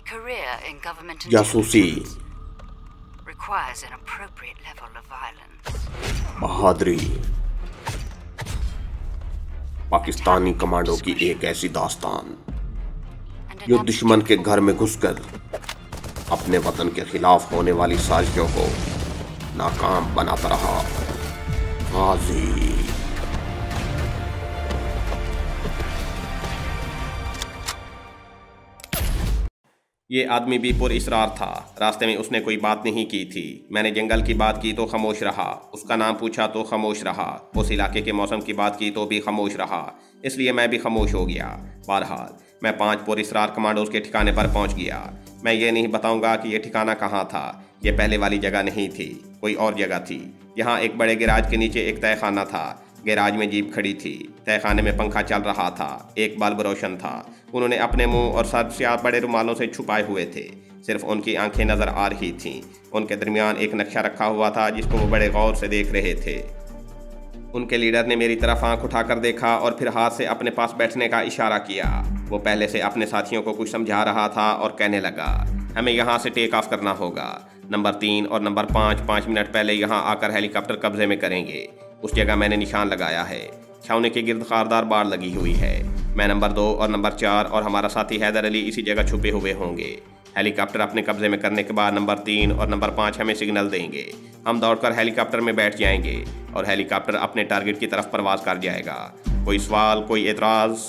career in government जासूसी, intelligence requires an appropriate level of violence. बहादुरी, Pakistani commando की एक ऐसी दास्तान जो दुश्मन के घर में घुसकर अपने वतन के खिलाफ होने वाली साजिशों को नाकाम बनाता रहा। गाजी। ये आदमी भी पुरइसरार था। रास्ते में उसने कोई बात नहीं की थी। मैंने जंगल की बात की तो खामोश रहा, उसका नाम पूछा तो खामोश रहा, उस इलाके के मौसम की बात की तो भी खामोश रहा, इसलिए मैं भी खामोश हो गया। बहरहाल मैं 5 पुरइसरार कमांडोज के ठिकाने पर पहुंच गया। मैं ये नहीं बताऊंगा कि यह ठिकाना कहाँ था। ये पहले वाली जगह नहीं थी, कोई और जगह थी। यहाँ एक बड़े गैराज के नीचे एक तहखाना था। गैराज में जीप खड़ी थी, तहखाने में पंखा चल रहा था, एक बल्ब रोशन था। उन्होंने अपने मुंह और सर स्याह बड़े रुमालों से छुपाए हुए थे, सिर्फ उनकी आंखें नजर आ रही थीं। उनके दरमियान एक नक्शा रखा हुआ था जिसको वो बड़े गौर से देख रहे थे। उनके लीडर ने मेरी तरफ आंख उठाकर देखा और फिर हाथ से अपने पास बैठने का इशारा किया। वो पहले से अपने साथियों को कुछ समझा रहा था और कहने लगा, हमें यहाँ से टेक ऑफ करना होगा। नंबर 3 और नंबर 5 मिनट पहले यहाँ आकर हेलीकॉप्टर कब्जे में करेंगे। उस जगह मैंने निशान लगाया है। छावनी के गिर्द खारदार बाड़ लगी हुई है। मैं नंबर 2 और नंबर 4 और हमारा साथी हैदर अली इसी जगह छुपे हुए होंगे। हेलीकॉप्टर अपने कब्जे में करने के बाद नंबर 3 और नंबर 5 हमें सिग्नल देंगे। हम दौड़कर हेलीकॉप्टर में बैठ जाएंगे और हेलीकॉप्टर अपने टारगेट की तरफ परवाज कर जाएगा। कोई सवाल, कोई एतराज़?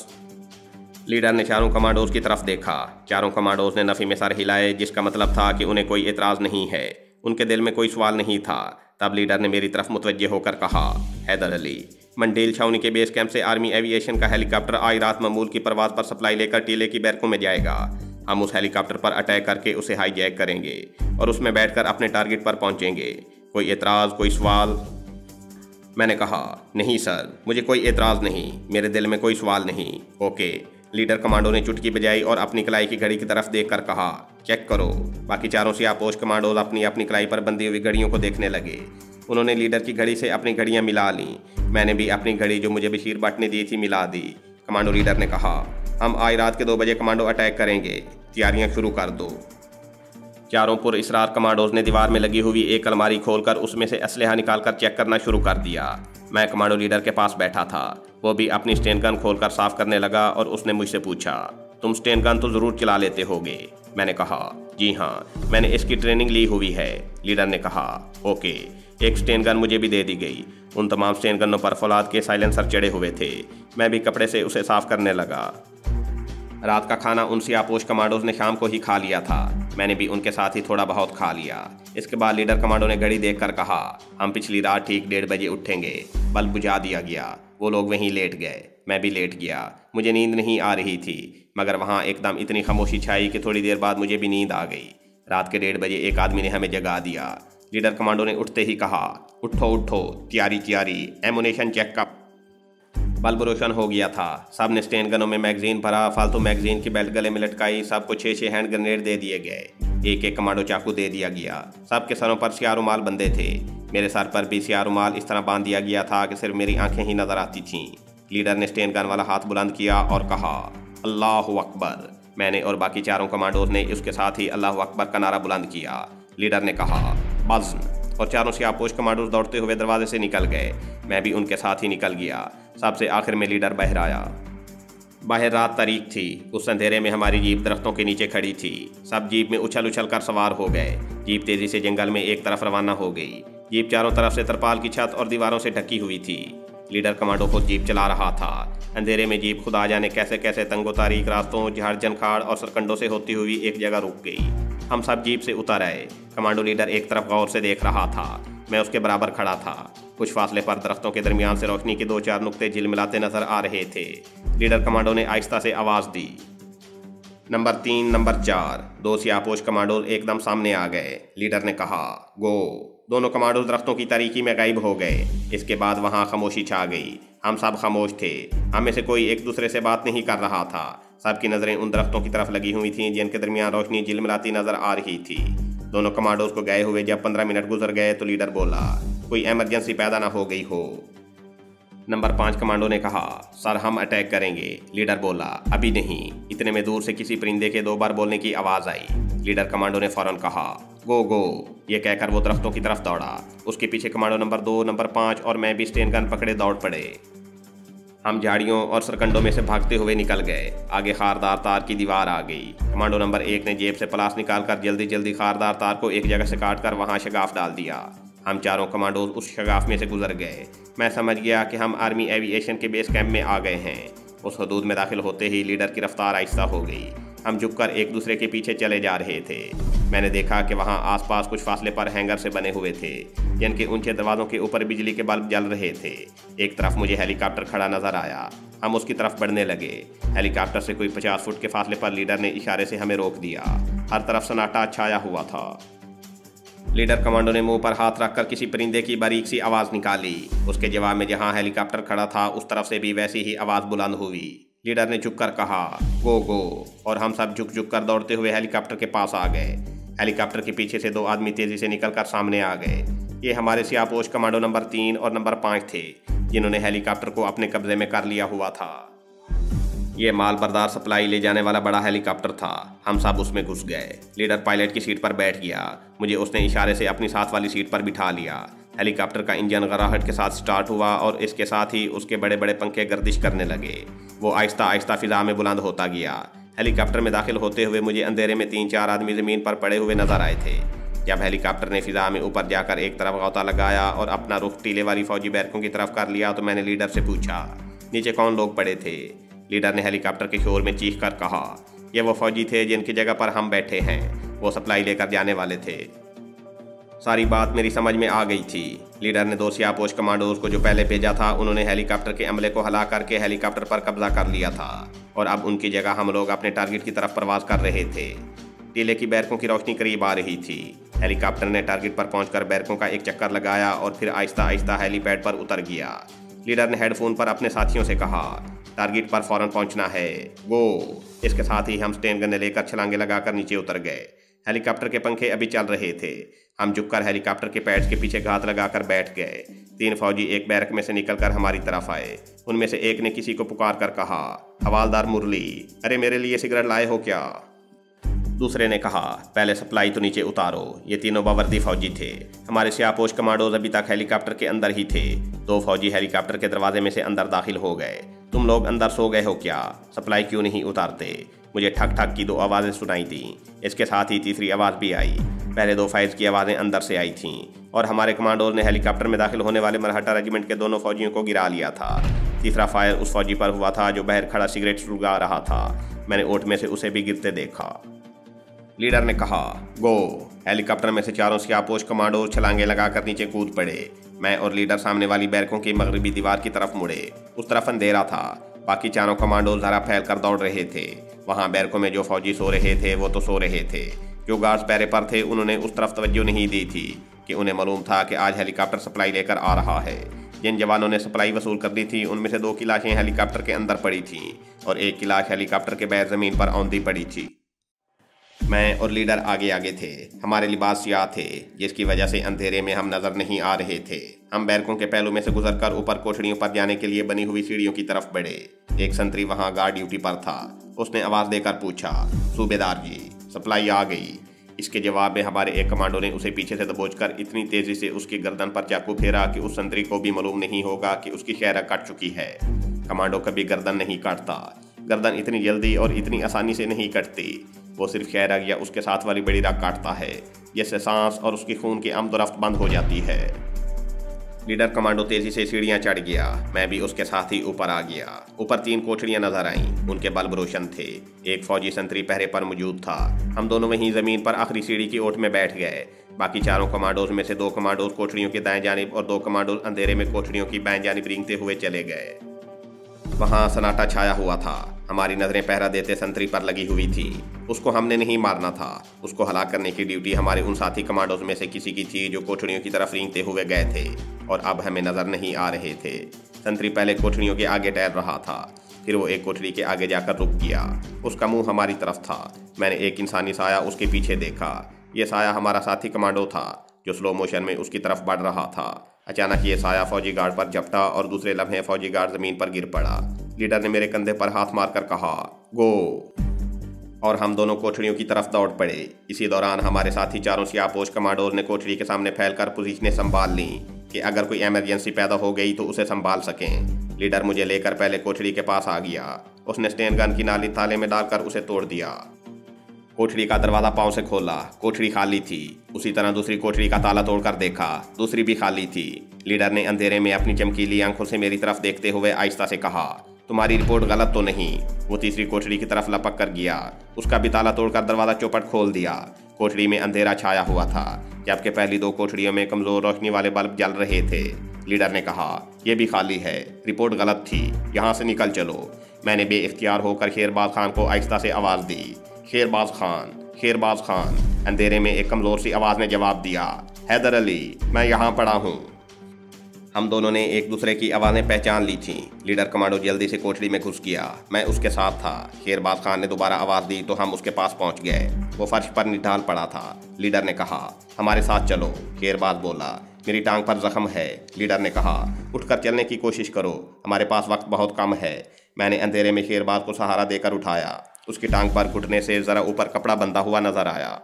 लीडर ने चारों कमांडोज की तरफ देखा। चारों कमांडोज ने नफ़ी में सर हिलाए, जिसका मतलब था कि उन्हें कोई एतराज़ नहीं है। उनके दिल में कोई सवाल नहीं था। तब लीडर ने मेरी तरफ मुतवज्जे होकर कहा, हैदर अली, मंडेल छावनी के बेस कैंप से आर्मी एविएशन का हेलीकॉप्टर आज रात मामूल की परवाज पर सप्लाई लेकर टीले की बैरकों में जाएगा। हम उस हेलीकॉप्टर पर अटैक करके उसे हाईजैक करेंगे और उसमें बैठकर अपने टारगेट पर पहुंचेंगे। कोई एतराज़, कोई सवाल? मैंने कहा, नहीं सर, मुझे कोई एतराज़ नहीं, मेरे दिल में कोई सवाल नहीं। ओके। लीडर कमांडो ने चुटकी बजाई और अपनी कलाई की घड़ी की तरफ देखकर कहा, चेक करो। बाकी चारों सियापोश कमांडोज अपनी अपनी कलाई पर बंधी हुई घड़ियों को देखने लगे। उन्होंने लीडर की घड़ी से अपनी घड़ियां मिला लीं। मैंने भी अपनी घड़ी जो मुझे बशीर भट्ट ने दी थी मिला दी। कमांडो लीडर ने कहा, हम आज रात के 2 बजे कमांडो अटैक करेंगे, तैयारियां शुरू कर दो। चारों पुरइसरार कमांडोज ने दीवार में लगी हुई एक अलमारी खोलकर उसमें से असलहा निकालकर चेक करना शुरू कर दिया। मैं कमांडो लीडर के पास बैठा था। वो भी अपनी स्टेन गन खोलकर साफ करने लगा और उसने मुझसे पूछा, तुम स्टेन गन तो ज़रूर चला लेते होगे? मैंने कहा, जी हाँ, मैंने इसकी ट्रेनिंग ली हुई है। लीडर ने कहा, ओके। एक स्टेन गन मुझे भी दे दी गई। उन तमाम स्टेन गनों पर फौलाद के साइलेंसर चढ़े हुए थे। मैं भी कपड़े से उसे साफ करने लगा। रात का खाना उन सियापोश कमांडोज ने शाम को ही खा लिया था। मैंने भी उनके साथ ही थोड़ा बहुत खा लिया। इसके बाद लीडर कमांडो ने घड़ी देखकर कहा, हम पिछली रात ठीक 1:30 बजे उठेंगे। बल्ब बुझा दिया गया। वो लोग वहीं लेट गए, मैं भी लेट गया। मुझे नींद नहीं आ रही थी, मगर वहाँ एकदम इतनी खामोशी छाई कि थोड़ी देर बाद मुझे भी नींद आ गई। रात के 1:30 बजे एक आदमी ने हमें जगा दिया। लीडर कमांडो ने उठते ही कहा, उठो उठो, तैयारी, एमुनेशन चेकअप। बल्ब रोशन हो गया था। सब ने स्टेन गनों में मैगजीन भरा, फालतू मैगजीन की बेल्ट गले में लटकाई। सबको 6 हैंड ग्रेनेड दे दिए गए। एक कमांडो चाकू दे दिया गया। सबके सरों पर स्याह रुमाल बंधे थे। मेरे सर पर भी स्याह रुमाल इस तरह बांध दिया गया था कि सिर्फ मेरी आंखें ही नजर आती थीं। लीडर ने स्टेन गन वाला हाथ बुलंद किया और कहा, अल्लाहु अकबर। मैंने और बाकी चारों कमांडोज ने उसके साथ ही अल्लाहु अकबर का नारा बुलंद किया। लीडर ने कहा, बज़्न, और चारों सियापोश कमांडोज दौड़ते हुए दरवाजे से निकल गए। मैं भी उनके साथ ही निकल गया। सबसे आखिर में लीडर बाहर आया। बाहर रात तारीख थी। उस अंधेरे में हमारी जीप दरख्तों के नीचे खड़ी थी। सब जीप में उछल उछल कर सवार हो गए। जीप तेजी से जंगल में एक तरफ रवाना हो गई। जीप चारों तरफ से तरपाल की छत और दीवारों से ढकी हुई थी। लीडर कमांडो खुद जीप चला रहा था। अंधेरे में जीप खुदा जाने कैसे कैसे तंगो तारीख रास्तों, झाड़ जनखाड़ और सरकंडों से होती हुई एक जगह रुक गई। हम सब जीप से उतर आए। कमांडो लीडर एक तरफ गौर से देख रहा था। मैं उसके बराबर खड़ा था। कुछ फासले पर दरख्तों के दरमियान से रोशनी के 2-4 नुक्ते झिलमिलाते नजर आ रहे थे। लीडर कमांडो ने आहिस्ता से आवाज़ दी, नंबर 3, नंबर 4। 2 सियापोश कमांडो एकदम सामने आ गए। लीडर ने कहा, गो। दोनों कमांडो दरख्तों की तारीकी में गायब हो गए। इसके बाद वहाँ खामोशी छा गई। हम सब खामोश थे। हम में से कोई एक दूसरे से बात नहीं कर रहा था। सबकी नज़रें उन दरख्तों की तरफ लगी हुई थीं जिनके दरमियान रोशनी झिलमिलाती नजर आ रही थी। दोनों कमांडोज को गए हुए जब 15 मिनट गुजर गए तो लीडर बोला, कोई इमरजेंसी पैदा ना हो गई हो। नंबर 5 कमांडो ने कहा, सर हम अटैक करेंगे। लीडर बोला, अभी नहीं। इतने में दूर से किसी परिंदे के 2 बार बोलने की आवाज़ आई। लीडर कमांडो ने फौरन कहा, गो गो। ये कहकर वो दरख्तों की तरफ दौड़ा। उसके पीछे कमांडो नंबर 2, नंबर 5 और मैं भी स्टेन गन पकड़े दौड़ पड़े। हम झाड़ियों और सरकंडों में से भागते हुए निकल गए। आगे खारदार तार की दीवार आ गई। कमांडो नंबर 1 ने जेब से प्लास निकालकर जल्दी जल्दी खारदार तार को एक जगह से काटकर वहां शगाफ डाल दिया। हम चारों कमांडोज उस शगाफ में से गुजर गए। मैं समझ गया कि हम आर्मी एविएशन के बेस कैंप में आ गए हैं। उस हदूद में दाखिल होते ही लीडर की रफ्तार आहिस्ता हो गई। हम झुककर एक दूसरे के पीछे चले जा रहे थे। मैंने देखा कि वहां आसपास कुछ फासले पर हैंगर से बने हुए थे, जिनके ऊंचे दरवाजों के ऊपर बिजली के बल्ब जल रहे थे। एक तरफ मुझे हेलीकॉप्टर खड़ा नजर आया। हम उसकी तरफ बढ़ने लगे। हेलीकॉप्टर से कोई 50 फुट के फासले पर लीडर ने इशारे से हमें रोक दिया। हर तरफ सन्नाटा छाया हुआ था। लीडर कमांडो ने मुंह पर हाथ रखकर किसी परिंदे की बारीक सी आवाज़ निकाली। उसके जवाब में जहां हेलीकॉप्टर खड़ा था उस तरफ से भी वैसी ही आवाज़ बुलंद हुई। लीडर ने झुककर कहा, गो गो, और हम सब झुक झुक कर दौड़ते हुए हेलीकॉप्टर के पास आ गए। हेलीकॉप्टर के पीछे से 2 आदमी तेजी से निकलकर सामने आ गए। ये हमारे सियापोश कमांडो नंबर 3 और नंबर 5 थे, जिन्होंने हेलीकॉप्टर को अपने कब्जे में कर लिया हुआ था। ये माल बरदार सप्लाई ले जाने वाला बड़ा हेलीकॉप्टर था। हम सब उसमें घुस गए। लीडर पायलट की सीट पर बैठ गया। मुझे उसने इशारे से अपनी साथ वाली सीट पर बिठा लिया। हेलीकॉप्टर का इंजन गराहट के साथ स्टार्ट हुआ और इसके साथ ही उसके बड़े बड़े पंखे गर्दिश करने लगे। वो आहिस्ता आहिस्ता फिजा में बुलंद होता गया। हेलीकॉप्टर में दाखिल होते हुए मुझे अंधेरे में 3-4 आदमी ज़मीन पर पड़े हुए नजर आए थे। जब हेलीकॉप्टर ने फिजा में ऊपर जाकर एक तरफ गौता लगाया और अपना रुख टीले वाली फौजी बैरकों की तरफ कर लिया तो मैंने लीडर से पूछा, नीचे कौन लोग पड़े थे? लीडर ने हेलीकॉप्टर के शोर में चीख कर कहा, ये वो फौजी थे जिनकी जगह पर हम बैठे हैं। वो सप्लाई लेकर जाने वाले थे। सारी बात मेरी समझ में आ गई थी। लीडर ने 2 सियापोश कमांडोज को जो पहले भेजा था, उन्होंने हेलीकॉप्टर के अमले को हला करके हेलीकॉप्टर पर कब्जा कर लिया था और अब उनकी जगह हम लोग अपने टारगेट की तरफ प्रवास कर रहे थे। टीले की बैरकों की रोशनी करीब आ रही थी। हेलीकॉप्टर ने टारगेट पर पहुंचकर बैरकों का एक चक्कर लगाया और फिर आहिस्ता आहिस्ता हेलीपैड पर उतर गया। लीडर ने हेडफोन पर अपने साथियों से कहा, टारगेट पर फौरन पहुंचना है, गो। इसके साथ ही हम स्टेन गन लेकर छलांगे लगाकर नीचे उतर गए। हेलीकॉप्टर के पंखे अभी चल रहे थे। हम झुककर हेलीकॉप्टर के पैड्स के पीछे घात लगाकर बैठ गए। 3 फौजी एक बैरक में से निकलकर हमारी तरफ आए। उनमें से एक ने किसी को पुकार कर कहा, हवालदार मुरली, अरे मेरे लिए सिगरेट लाए हो क्या? दूसरे ने कहा, पहले सप्लाई तो नीचे उतारो। ये तीनों बावर्दी फौजी थे। हमारे सियापोश कमांडोज अभी तक हेलीकॉप्टर के अंदर ही थे। 2 फौजी हेलीकॉप्टर के दरवाजे में से अंदर दाखिल हो गए। तुम लोग अंदर सो गए हो क्या? सप्लाई क्यों नहीं उतारते? मुझे ठक ठक की 2 आवाज़ें सुनाई दी। इसके साथ ही तीसरी आवाज़ भी आई। पहले 2 फायर्स की आवाज़ें अंदर से आई थीं और हमारे कमांडोज ने हेलीकॉप्टर में दाखिल होने वाले मरहटा रेजिमेंट के दोनों फौजियों को गिरा लिया था। तीसरा फायर उस फौजी पर हुआ था जो बाहर खड़ा सिगरेट सुलगा रहा था। मैंने ओट में से उसे भी गिरते देखा। लीडर ने कहा, गो। हेलीकॉप्टर में से 4 सियापोश कमांडोज छलांगे लगाकर नीचे कूद पड़े। मैं और लीडर सामने वाली बैरकों की मगरबी दीवार की तरफ मुड़े। उस तरफ अंधेरा था। बाकी 4 कमांडोज जरा फैल कर दौड़ रहे थे। वहाँ बैरकों में जो फौजी सो रहे थे वो तो सो रहे थे। जो गार्ड्स पहरे पर थे उन्होंने उस तरफ तवज्जो नहीं दी थी कि उन्हें मालूम था कि आज हेलीकॉप्टर सप्लाई लेकर आ रहा है। जिन जवानों ने सप्लाई वसूल कर दी थी उनमें से 2 की लाशें हेलीकॉप्टर के अंदर पड़ी थीं और 1 की लाश हेलीकॉप्टर के बाहर ज़मीन पर औंधी पड़ी थी। मैं और लीडर आगे आगे थे। हमारे लिबास सियाह थे, जिसकी वजह से अंधेरे में हम नजर नहीं आ रहे थे। हम बैरकों के पहलू में से गुजरकर ऊपर कोठड़ियों पर जाने के लिए बनी हुई सीढ़ियों की तरफ बढ़े। एक संतरी वहां गार्ड ड्यूटी पर था। उसने आवाज़ देकर पूछा, सूबेदार जी, सप्लाई आ गई। इसके जवाब में हमारे एक कमांडो ने उसे पीछे से दबोचकर इतनी तेजी से उसकी गर्दन पर चाकू फेरा कि उस संतरी को भी मालूम नहीं होगा कि उसकी शहरा कट चुकी है। कमांडो कभी गर्दन नहीं काटता। गर्दन इतनी जल्दी और इतनी आसानी से नहीं कटती। वो सिर्फ शहरग या उसके साथ वाली बड़ी रग काटता है, जिससे सांस और उसकी खून की आमदोरफ्त बंद हो जाती है। लीडर कमांडो तेजी से सीढ़ियां चढ़ गया। मैं भी उसके साथ ही ऊपर आ गया। ऊपर 3 कोठड़ियां नजर आईं। उनके बल्ब रोशन थे। एक फौजी संतरी पहरे पर मौजूद था। हम दोनों वहीं जमीन पर आखिरी सीढ़ी की ओट में बैठ गए। बाकी 4 कमांडोज में से 2 कमांडोज कोठड़ियों की दाएं जानिब और 2 कमांडोज अंधेरे में कोठड़ियों की बाएं जानिब रेंगते हुए चले गए। वहाँ सन्नाटा छाया हुआ था। हमारी नजरें पहरा देते संतरी पर लगी हुई थी। उसको हमने नहीं मारना था। उसको हलाक करने की ड्यूटी हमारे उन साथी कमांडोज में से किसी की थी जो कोठड़ियों की तरफ रेंगते हुए गए थे और अब हमें नजर नहीं आ रहे थे। संतरी पहले कोठड़ियों के आगे टहल रहा था, फिर वो एक कोठड़ी के आगे जाकर रुक गया। उसका मुंह हमारी तरफ था। मैंने एक इंसानी साया उसके पीछे देखा। ये साया हमारा साथी कमांडो था जो स्लो मोशन में उसकी तरफ बढ़ रहा था। अचानक ये साया फौजी गार्ड पर झपटा और दूसरे लम्हे फौजी गार्ड जमीन पर गिर पड़ा। लीडर ने मेरे कंधे पर हाथ मारकर कहा, गो, और हम दोनों कोठरियों की तरफ दौड़ पड़े। इसी दौरान हमारे साथी चारों सियापोश कमांडोज ने कोठरी के सामने फैलकर पोजीशनें संभाल ली कि अगर कोई इमरजेंसी पैदा हो गई तो उसे संभाल सकें। लीडर मुझे लेकर पहले कोठरी के पास आ गया। उसने स्टेन गन की नाली ताले में डालकर उसे तोड़ दिया। कोठरी का दरवाजा पांव से खोला। कोठरी खाली थी। उसी तरह दूसरी कोठरी का ताला तोड़कर देखा, दूसरी भी खाली थी। लीडर ने अंधेरे में अपनी चमकीली आंखों से मेरी तरफ देखते हुए आहिस्ता से कहा, तुम्हारी रिपोर्ट गलत तो नहीं। वो तीसरी कोठरी की तरफ लपक कर गया। उसका भी ताला तोड़कर दरवाजा चौपट खोल दिया। कोठरी में अंधेरा छाया हुआ था, जबकि पहली दो कोठरियों में कमजोर रोशनी वाले बल्ब जल रहे थे। लीडर ने कहा, यह भी खाली है, रिपोर्ट गलत थी, यहाँ से निकल चलो। मैंने बेइख्तियार होकर शेरबाज खान को आहिस्ता से आवाज़ दी, शेरबाज खान, शेरबाज खान। अंधेरे में एक कमजोर सी आवाज़ ने जवाब दिया, हैदर अली, मैं यहाँ पड़ा हूँ। हम दोनों ने एक दूसरे की आवाज़ें पहचान ली थीं। लीडर कमांडो जल्दी से कोठरी में घुस गया। मैं उसके साथ था। शेरबाज खान ने दोबारा आवाज़ दी तो हम उसके पास पहुंच गए। वो फर्श पर निढाल पड़ा था। लीडर ने कहा, हमारे साथ चलो। शेरबाज बोला, मेरी टांग पर जख्म है। लीडर ने कहा, उठकर चलने की कोशिश करो, हमारे पास वक्त बहुत कम है। मैंने अंधेरे में शेरबाज को सहारा देकर उठाया। उसकी टांग पर घुटने से ज़रा ऊपर कपड़ा बंधा हुआ नजर आया।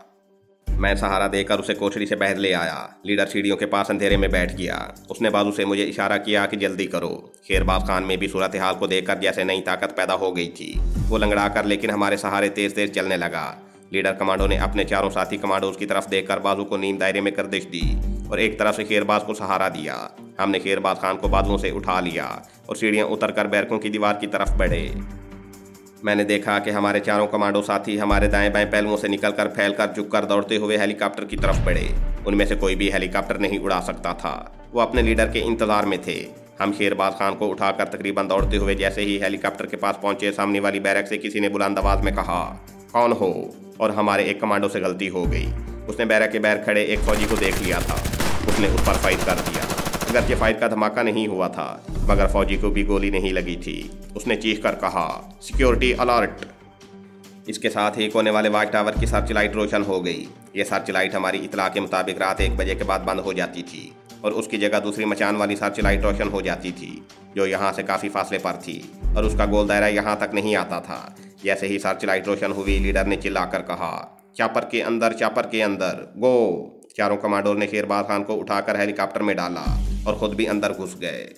मैं सहारा देकर उसे कोठरी से बाहर ले आया। लीडर सीढ़ियों के पास अंधेरे में बैठ गया। उसने बाजू से मुझे इशारा किया कि जल्दी करो। शेरबाज खान में भी सूरत हाल को देखकर जैसे नई ताकत पैदा हो गई थी। वो लंगड़ा कर लेकिन हमारे सहारे तेज तेज चलने लगा। लीडर कमांडो ने अपने चारों साथी कमांडोज की तरफ देखकर बाजू को नीम दायरे में गर्दिश दी और एक तरफ से शेरबाज को सहारा दिया। हमने शेरबाज खान को बाजुओं से उठा लिया और सीढ़ियाँ उतरकर बैरकों की दीवार की तरफ बढ़े। मैंने देखा कि हमारे चारों कमांडो साथी हमारे दाएं बाएं पहलुओं से निकलकर फैलकर झुककर दौड़ते हुए हेलीकॉप्टर की तरफ बढ़े। उनमें से कोई भी हेलीकॉप्टर नहीं उड़ा सकता था। वो अपने लीडर के इंतजार में थे। हम शेरबाज खान को उठाकर तकरीबन दौड़ते हुए जैसे ही हेलीकॉप्टर के पास पहुंचे, सामने वाली बैरक से किसी ने बुलंद आवाज में कहा, कौन हो? और हमारे एक कमांडो से गलती हो गई। उसने बैरक के बाहर खड़े एक फौजी को देख लिया था। उसने उस पर फायर कर दिया। अगरचे फायर का धमाका नहीं हुआ था, मगर फौजी को भी गोली नहीं लगी थी। उसने चीख कर कहा, सिक्योरिटी अलर्ट। इसके साथ ही कोने वाले वाच टावर की सर्च लाइट रोशन हो गई। ये सर्च लाइट हमारी इतला के मुताबिक रात 1 बजे के बाद बंद हो जाती थी और उसकी जगह दूसरी मचान वाली सर्च लाइट रोशन हो जाती थी, जो यहाँ से काफ़ी फासले पर थी और उसका गोल दायरा यहाँ तक नहीं आता था। जैसे ही सर्च लाइट रोशन हुई, लीडर ने चिल्लाकर कहा, चापर के अंदर, चापर के अंदर, गो। चारों कमांडोर ने शेरबाज खान को उठाकर हेलीकॉप्टर में डाला और खुद भी अंदर घुस गए।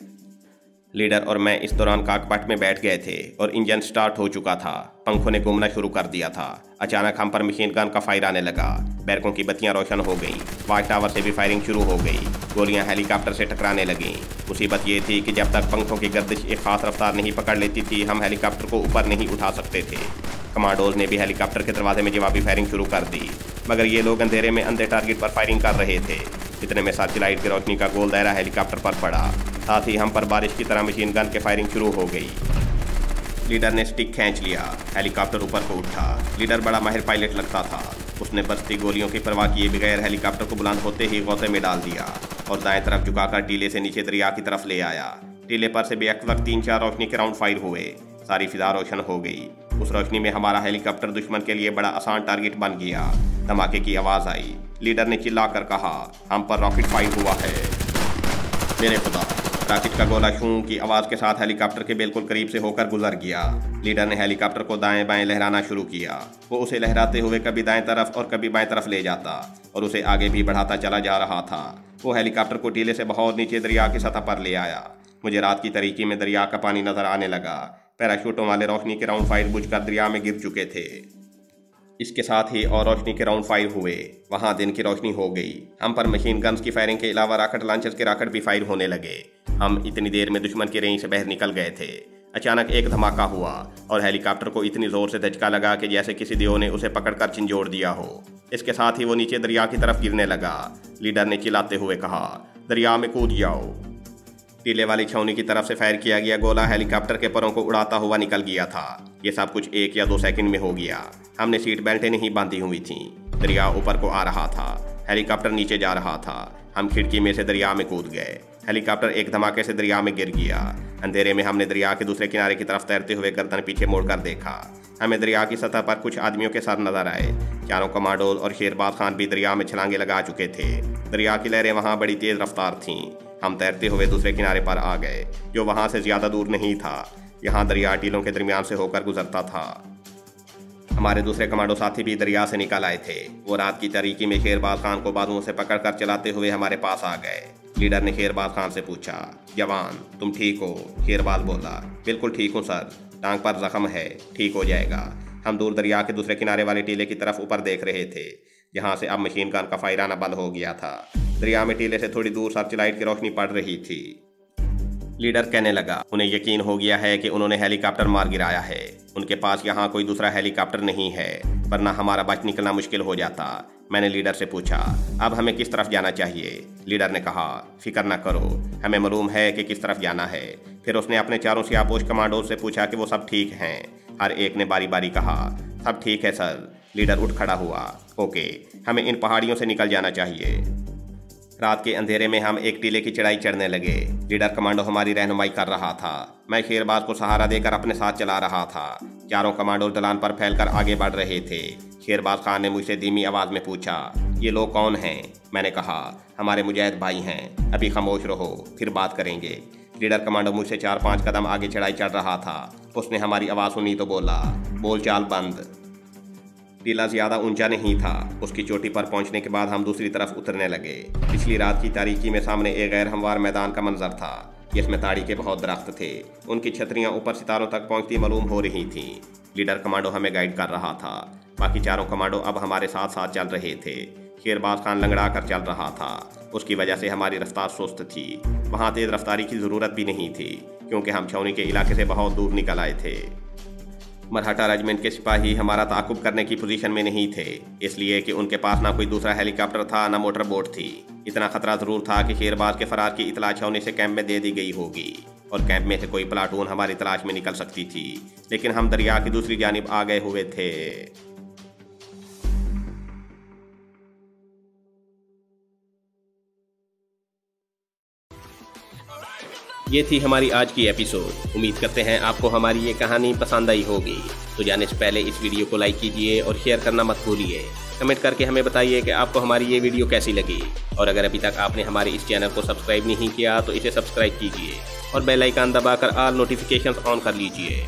लीडर और मैं इस दौरान काकपट में बैठ गए थे और इंजन स्टार्ट हो चुका था। पंखों ने घूमना शुरू कर दिया था। अचानक हम पर मशीन गन का फायर आने लगा। बैरकों की बत्तियां रोशन हो गईं। वाच टावर से भी फायरिंग शुरू हो गई। गोलियां हेलीकॉप्टर से टकराने लगीं। मुसीबत ये थी कि जब तक पंखों की गर्दिश एक खास रफ्तार नहीं पकड़ लेती थी, हम हेलीकॉप्टर को ऊपर नहीं उठा सकते थे। कमांडोज ने भी हेलीकॉप्टर के दरवाजे में जवाबी फायरिंग शुरू कर दी, मगर ये लोग अंधेरे में अंधे टारगेट पर फायरिंग कर रहे थे। इतने में सर्च लाइट की रोशनी का गोल दायरा हेलीकॉप्टर पर पड़ा। साथ ही हम पर बारिश की तरह मशीन गन के फायरिंग शुरू हो गई। लीडर ने स्टिक खींच लिया। हेलीकॉप्टर ऊपर को उठा। लीडर बड़ा माहिर पायलट लगता था। उसने बजती गोलियों की परवाह किए बगैर हेलीकॉप्टर को बुलंद होते ही गौते में डाल दिया और दाएं तरफ झुकाकर टीले से नीचे दरिया की तरफ ले आया। टीले पर से बेवक्त 3-4 रोशनी के राउंड फायर हुए। सारी फिजा रोशन हो गई। उस रोशनी में हमारा हेलीकॉप्टर दुश्मन के लिए बड़ा आसान टारगेट बन गया। धमाके की आवाज़ आई। लीडर ने चिल्लाकर कहा, हम पर रॉकेट फायर हुआ है। मेरे खुदा! रॉकेट का गोला शूं की आवाज़ के साथ हेलीकॉप्टर के बिल्कुल करीब से होकर गुजर गया। लीडर ने हेलीकॉप्टर को दाएं बाएं लहराना शुरू किया। वो उसे लहराते हुए कभी दाएं तरफ और कभी बाएं तरफ ले जाता और उसे आगे भी बढ़ाता चला जा रहा था। वो हेलीकॉप्टर को टीले से बहुत नीचे दरिया की सतह पर ले आया। मुझे रात की तारीकी में दरिया का पानी नजर आने लगा। पैराशूटों वाले रोशनी के राउंड फायर बुझकर दरिया में गिर चुके थे। इसके साथ ही और रोशनी के राउंड फायर हुए। वहां दिन की रोशनी हो गई। हम पर मशीन गन्स की फायरिंग के अलावा रॉकेट लॉन्चर्स के रॉकेट भी फायर होने लगे। हम इतनी देर में दुश्मन की रेंज से बाहर निकल गए थे। अचानक एक धमाका हुआ और हेलीकॉप्टर को इतनी जोर से धचका लगा कि जैसे किसी देव ने उसे पकड़कर झंझोड़ दिया हो। इसके साथ ही वो नीचे दरिया की तरफ गिरने लगा। लीडर ने चिल्लाते हुए कहा, दरिया में कूद जाओ। टीले वाली छावनी की तरफ से फायर किया गया गोला हेलीकॉप्टर के परों को उड़ाता हुआ निकल गया था। ये सब कुछ 1 या 2 सेकंड में हो गया। हमने सीट बेल्टें नहीं बांधी हुई थीं। दरिया ऊपर को आ रहा था। हेलीकॉप्टर नीचे जा रहा था। हम खिड़की में से दरिया में कूद गए। हेलीकॉप्टर एक धमाके से दरिया में गिर गया। अंधेरे में हमने दरिया के दूसरे किनारे की तरफ तैरते हुए गर्दन पीछे मोड़कर देखा। हमें दरिया की सतह पर कुछ आदमियों के साथ नजर आए। चारों कमांडोज और शेरबाज खान भी दरिया में छलांगे लगा चुके थे। दरिया की लहरें वहाँ बड़ी तेज रफ्तार थीं। हम तैरते हुए दूसरे किनारे पर आ गए, जो वहाँ से ज़्यादा दूर नहीं था। यहाँ दरिया टीलों के दरमियान से होकर गुजरता था। हमारे दूसरे कमांडो साथी भी दरिया से निकल आए थे। वो रात की तारीकी में शेरबाज खान को बाजुओं से पकड़कर चलाते हुए हमारे पास आ गए। लीडर ने शेरबाज खान से पूछा, जवान तुम ठीक हो? शेरबाज बोला, बिल्कुल ठीक हूँ सर, टांग पर जख्म है, ठीक हो जाएगा। हम दूर दरिया के दूसरे किनारे वाले टीले की तरफ ऊपर देख रहे थे, जहाँ से अब मशीन गन का फायराना बंद हो गया था। दरिया में टीले से थोड़ी दूर सर्च लाइट की रोशनी पड़ रही थी। लीडर कहने लगा, उन्हें यकीन हो गया है कि उन्होंने हेलीकॉप्टर मार गिराया है। उनके पास यहाँ कोई दूसरा हेलीकॉप्टर नहीं है, वरना हमारा बच निकलना मुश्किल हो जाता। मैंने लीडर से पूछा, अब हमें किस तरफ जाना चाहिए? लीडर ने कहा, फिक्र न करो, हमें मालूम है कि किस तरफ जाना है। फिर उसने अपने चारों सियापोश कमांडोज से पूछा कि वो सब ठीक हैं। हर एक ने बारी बारी कहा, सब ठीक है सर। लीडर उठ खड़ा हुआ, ओके, हमें इन पहाड़ियों से निकल जाना चाहिए। रात के अंधेरे में हम एक टीले की चढ़ाई चढ़ने लगे। लीडर कमांडो हमारी रहनुमाई कर रहा था। मैं शेरबाज को सहारा देकर अपने साथ चला रहा था। चारों कमांडो ढलान पर फैलकर आगे बढ़ रहे थे। शेरबाज खान ने मुझसे धीमी आवाज में पूछा, ये लोग कौन हैं? मैंने कहा, हमारे मुजाहिद भाई हैं, अभी खामोश रहो, फिर बात करेंगे। लीडर कमांडो मुझसे 4-5 कदम आगे चढ़ाई चढ़ रहा था। उसने हमारी आवाज़ सुनी तो बोला, बोलचाल बंद। टीला ज़्यादा ऊंचा नहीं था। उसकी चोटी पर पहुंचने के बाद हम दूसरी तरफ उतरने लगे। पिछली रात की तारीकी में सामने एक गैर हमवार मैदान का मंजर था, जिसमें ताड़ी के बहुत दरख्त थे। उनकी छतरियां ऊपर सितारों तक पहुंचती मालूम हो रही थीं। लीडर कमांडो हमें गाइड कर रहा था। बाकी चारों कमांडो अब हमारे साथ साथ चल रहे थे। शेरबाज खान लंगड़ा कर चल रहा था। उसकी वजह से हमारी रफ्तार सुस्त थी। वहाँ तेज रफ्तारी की ज़रूरत भी नहीं थी, क्योंकि हम छावनी के इलाके से बहुत दूर निकल आए थे। मरहटा रेजिमेंट के सिपाही हमारा ताकुब करने की पोजीशन में नहीं थे, इसलिए कि उनके पास ना कोई दूसरा हेलीकॉप्टर था, ना मोटर बोट थी। इतना खतरा ज़रूर था कि शेरबाज के फरार की इतला छावनी से कैंप में दे दी गई होगी और कैंप में से कोई प्लाटून हमारी तलाश में निकल सकती थी। लेकिन हम दरिया की दूसरी जानिब आ गए हुए थे। ये थी हमारी आज की एपिसोड। उम्मीद करते हैं आपको हमारी ये कहानी पसंद आई होगी। तो जाने से पहले इस वीडियो को लाइक कीजिए और शेयर करना मत भूलिए। कमेंट करके हमें बताइए कि आपको हमारी ये वीडियो कैसी लगी। और अगर अभी तक आपने हमारे इस चैनल को सब्सक्राइब नहीं किया तो इसे सब्सक्राइब कीजिए और बेल आइकन दबाकर ऑल नोटिफिकेशंस ऑन कर लीजिए।